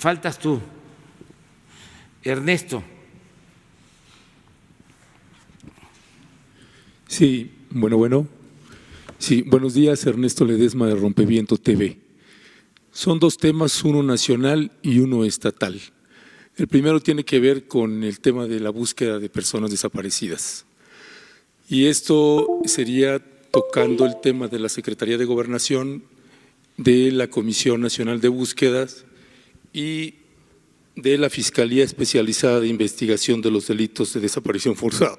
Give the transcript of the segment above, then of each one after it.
faltas tú, Ernesto. Sí, bueno. Sí, buenos días, Ernesto Ledesma de Rompeviento TV. Son dos temas, uno nacional y uno estatal. El primero tiene que ver con el tema de la búsqueda de personas desaparecidas. Y esto sería tocando el tema de la Secretaría de Gobernación, de la Comisión Nacional de Búsquedas y de la Fiscalía Especializada de Investigación de los Delitos de Desaparición Forzada.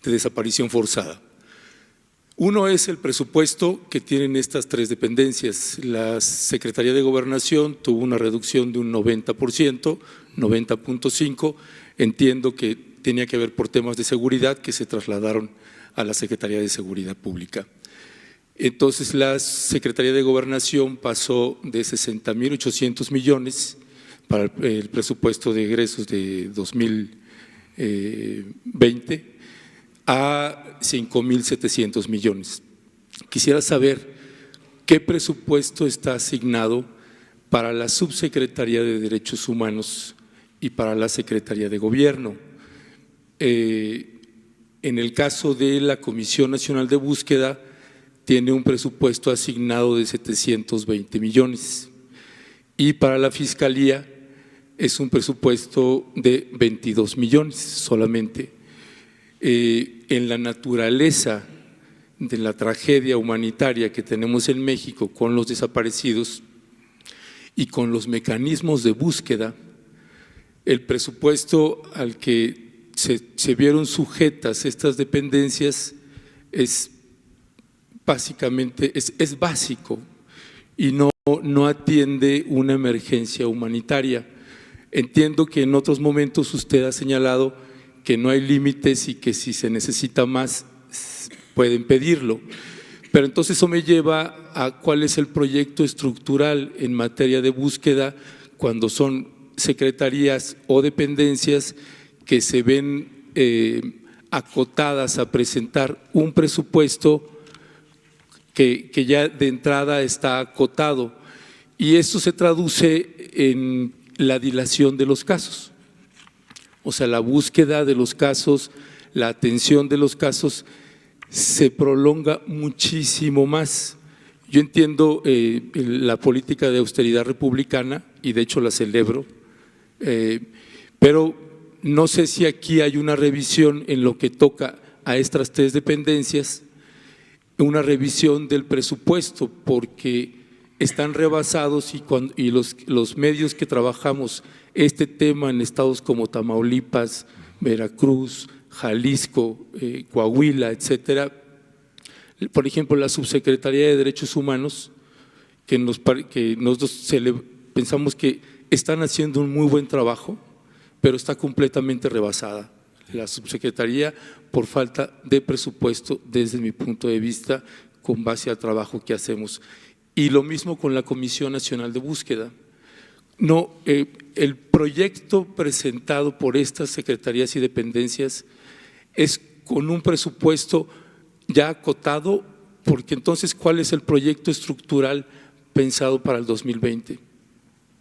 De desaparición forzada. Uno es el presupuesto que tienen estas tres dependencias. La Secretaría de Gobernación tuvo una reducción de un 90%, 90.5%. Entiendo que tenía que ver por temas de seguridad que se trasladaron a la Secretaría de Seguridad Pública. Entonces, la Secretaría de Gobernación pasó de 60.800 millones para el presupuesto de egresos de 2020 a 5.700 millones. Quisiera saber qué presupuesto está asignado para la Subsecretaría de Derechos Humanos y para la Secretaría de Gobierno. En el caso de la Comisión Nacional de Búsqueda, tiene un presupuesto asignado de 720 millones y para la Fiscalía es un presupuesto de 22 millones solamente. En la naturaleza de la tragedia humanitaria que tenemos en México con los desaparecidos y con los mecanismos de búsqueda, el presupuesto al que se vieron sujetas estas dependencias es básicamente es básico y no atiende una emergencia humanitaria. Entiendo que en otros momentos usted ha señalado que no hay límites y que si se necesita más pueden pedirlo. Pero entonces eso me lleva a cuál es el proyecto estructural en materia de búsqueda cuando son secretarías o dependencias que se ven acotadas a presentar un presupuesto que ya de entrada está acotado. Y esto se traduce en la dilación de los casos. O sea, la búsqueda de los casos, la atención de los casos se prolonga muchísimo más. Yo entiendo la política de austeridad republicana y de hecho la celebro, pero no sé si aquí hay una revisión en lo que toca a estas tres dependencias, una revisión del presupuesto porque están rebasados y los medios que trabajamos este tema en estados como Tamaulipas, Veracruz, Jalisco, Coahuila, etcétera. Por ejemplo, la Subsecretaría de Derechos Humanos, que nosotros pensamos que están haciendo un muy buen trabajo, pero está completamente rebasada. La Subsecretaría por falta de presupuesto desde mi punto de vista con base al trabajo que hacemos. Y lo mismo con la Comisión Nacional de Búsqueda. No, el proyecto presentado por estas secretarías y dependencias es con un presupuesto ya acotado, porque entonces ¿cuál es el proyecto estructural pensado para el 2020?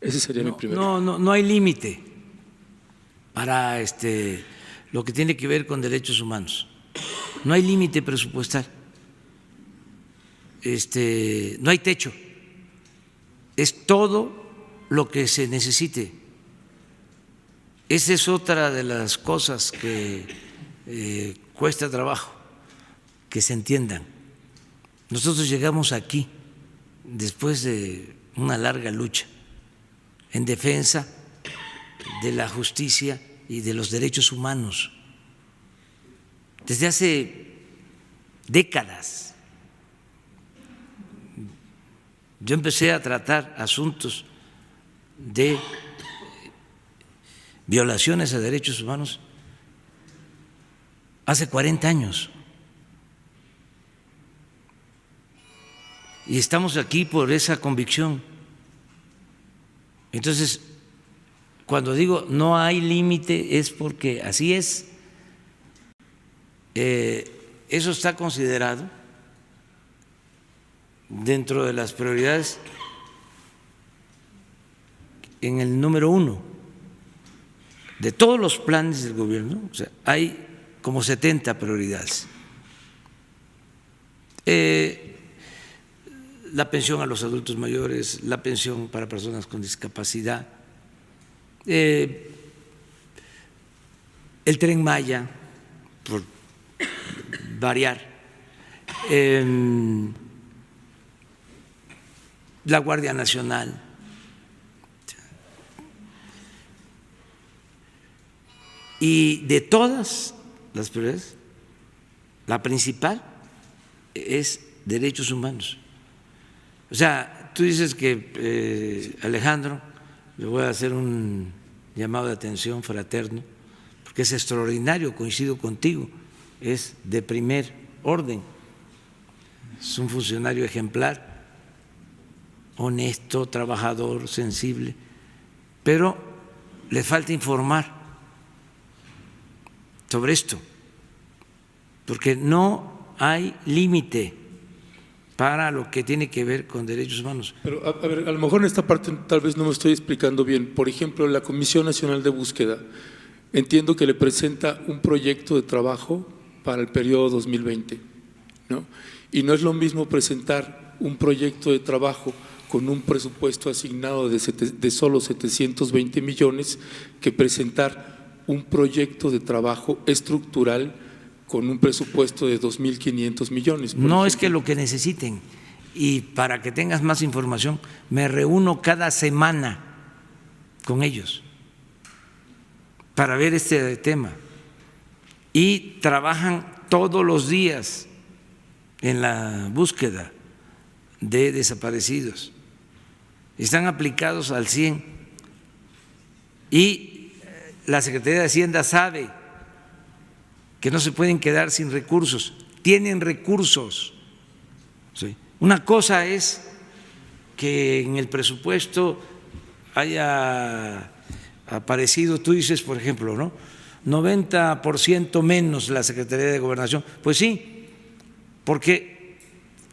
Ese sería mi primer. No hay límite para lo que tiene que ver con derechos humanos. No hay límite presupuestal. No hay techo. Es todo lo que se necesite. Esa es otra de las cosas que cuesta trabajo que se entiendan. Nosotros llegamos aquí después de una larga lucha en defensa de la justicia y de los derechos humanos. Desde hace décadas yo empecé a tratar asuntos de violaciones a derechos humanos hace 40 años. Y estamos aquí por esa convicción. Entonces, cuando digo no hay límite es porque así es. Eso está considerado dentro de las prioridades en el número 1 de todos los planes del gobierno. O sea, hay como 70 prioridades. La pensión a los adultos mayores, la pensión para personas con discapacidad, el Tren Maya, por variar, la Guardia Nacional. Y de todas las prioridades, la principal es derechos humanos. O sea, tú dices que Alejandro, le voy a hacer un llamado de atención fraterno, porque es extraordinario, coincido contigo, es de primer orden, es un funcionario ejemplar, honesto, trabajador, sensible, pero le falta informar sobre esto, porque no hay límite para lo que tiene que ver con derechos humanos. Pero a ver, a lo mejor en esta parte tal vez no me estoy explicando bien. Por ejemplo, la Comisión Nacional de Búsqueda, entiendo que le presenta un proyecto de trabajo para el periodo 2020, ¿no? Y no es lo mismo presentar un proyecto de trabajo con un presupuesto asignado de solo 720 millones que presentar un proyecto de trabajo estructural con un presupuesto de 2.500 millones. No es que lo que necesiten, y para que tengas más información, me reúno cada semana con ellos para ver este tema y trabajan todos los días en la búsqueda de desaparecidos. Están aplicados al 100 y la Secretaría de Hacienda sabe que no se pueden quedar sin recursos, tienen recursos. ¿Sí? Una cosa es que en el presupuesto haya aparecido, tú dices, por ejemplo, ¿no? 90% menos la Secretaría de Gobernación. Pues sí, porque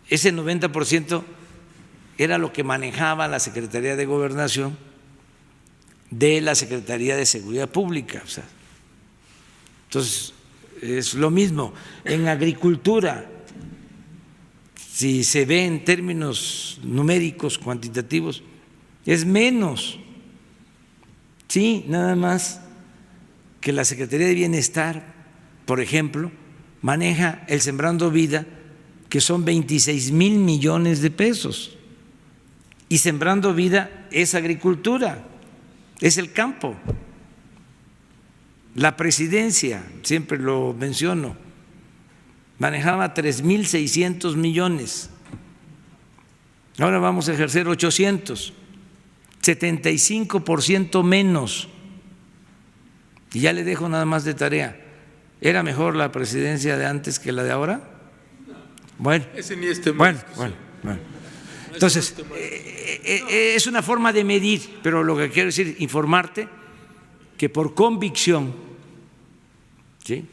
ese 90% era lo que manejaba la Secretaría de Gobernación de la Secretaría de Seguridad Pública. O sea, entonces, es lo mismo en agricultura. Si se ve en términos numéricos, cuantitativos, es menos. Sí, nada más que la Secretaría de Bienestar, por ejemplo, maneja el Sembrando Vida, que son 26,000 millones de pesos. Y Sembrando Vida es agricultura, es el campo. La presidencia, siempre lo menciono, manejaba 3,600 millones. Ahora vamos a ejercer 800, 75% menos. Y ya le dejo nada más de tarea. ¿Era mejor la presidencia de antes que la de ahora? Bueno, ese ni este bueno. Entonces, es una forma de medir, pero lo que quiero decir, informarte que por convicción, ¿sí?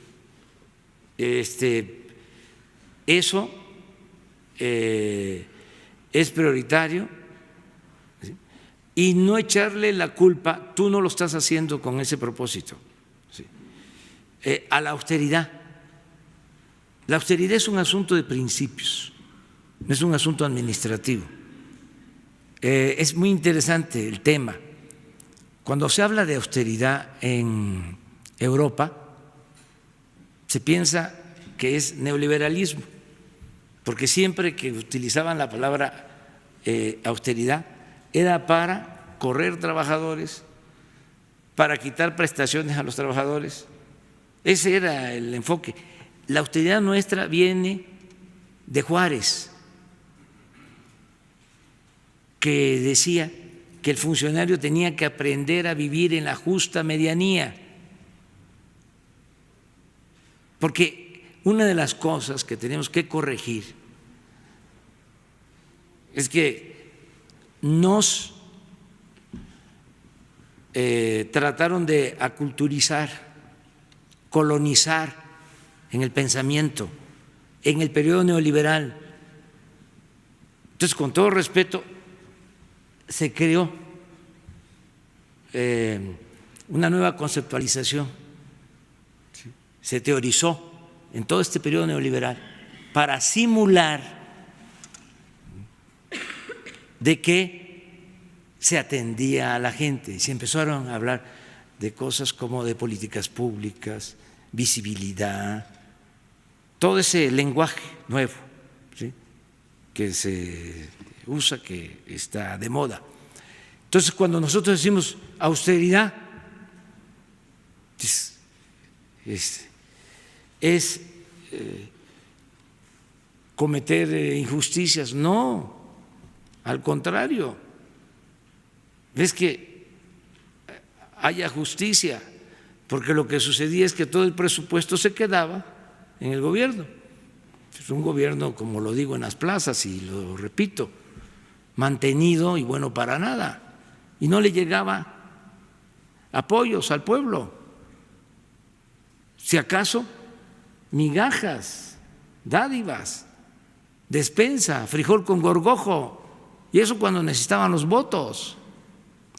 Eso es prioritario, ¿sí? Y no echarle la culpa, tú no lo estás haciendo con ese propósito, ¿sí? A la austeridad. La austeridad es un asunto de principios, no es un asunto administrativo. Es muy interesante el tema. Cuando se habla de austeridad en Europa, se piensa que es neoliberalismo, porque siempre que utilizaban la palabra austeridad era para correr trabajadores, para quitar prestaciones a los trabajadores. Ese era el enfoque. La austeridad nuestra viene de Juárez, que decía que el funcionario tenía que aprender a vivir en la justa medianía, porque una de las cosas que tenemos que corregir es que nos trataron de aculturizar, colonizar en el pensamiento, en el periodo neoliberal. Entonces, con todo respeto, se creó una nueva conceptualización, se teorizó en todo este periodo neoliberal para simular de que se atendía a la gente. Se empezaron a hablar de cosas como de políticas públicas, visibilidad, todo ese lenguaje nuevo, ¿sí?, que se usa, que está de moda. Entonces, cuando nosotros decimos austeridad, es cometer injusticias. No, al contrario, es que haya justicia, porque lo que sucedía es que todo el presupuesto se quedaba en el gobierno. Es un gobierno, como lo digo en las plazas y lo repito, mantenido y bueno para nada, y no le llegaba apoyos al pueblo. Si acaso, migajas, dádivas, despensa, frijol con gorgojo, y eso cuando necesitaban los votos,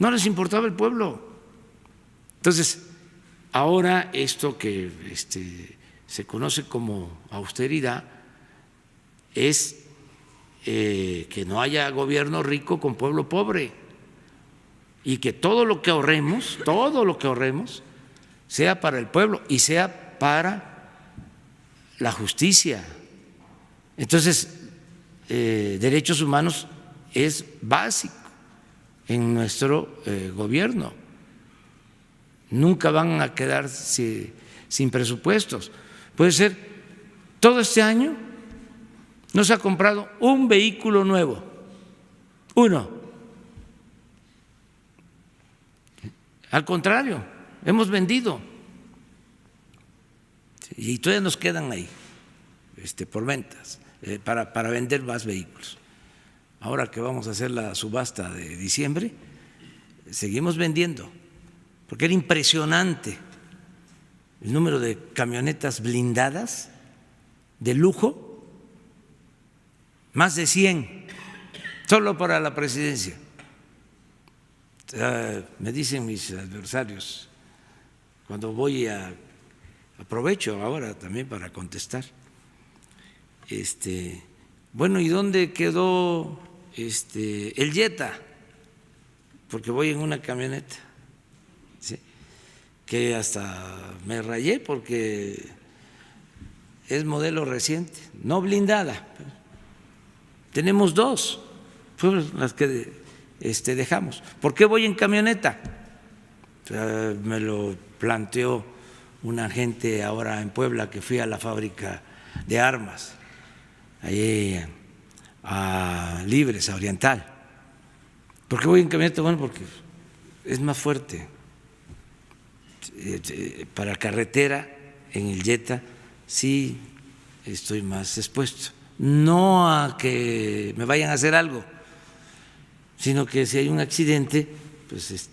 no les importaba el pueblo. Entonces, ahora esto que se conoce como austeridad es que no haya gobierno rico con pueblo pobre, y que todo lo que ahorremos, sea para el pueblo y sea para la justicia. Entonces, derechos humanos es básico en nuestro gobierno. Nunca van a quedarse sin presupuestos. Puede ser, todo este año no se ha comprado un vehículo nuevo, uno. Al contrario, hemos vendido y todavía nos quedan ahí por ventas para vender más vehículos. Ahora que vamos a hacer la subasta de diciembre, seguimos vendiendo, porque era impresionante el número de camionetas blindadas de lujo, más de 100 solo para la presidencia. Me dicen mis adversarios, cuando voy aprovecho ahora también para contestar, bueno, ¿y dónde quedó el Jetta? Porque voy en una camioneta, ¿sí?, que hasta me rayé porque es modelo reciente, no blindada. Tenemos dos, fueron las que dejamos. ¿Por qué voy en camioneta? Me lo planteó una gente ahora en Puebla, que fui a la fábrica de armas, ahí a Libres, a Oriental. ¿Por qué voy en camioneta? Bueno, porque es más fuerte. Para carretera, en el Jetta, sí estoy más expuesto. No a que me vayan a hacer algo, sino que si hay un accidente, pues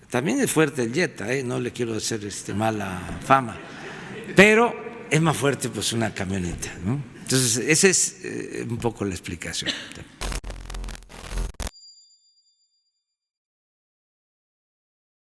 también es fuerte el Jetta, no le quiero hacer mala fama, pero es más fuerte pues una camioneta, ¿no? Entonces esa es un poco la explicación.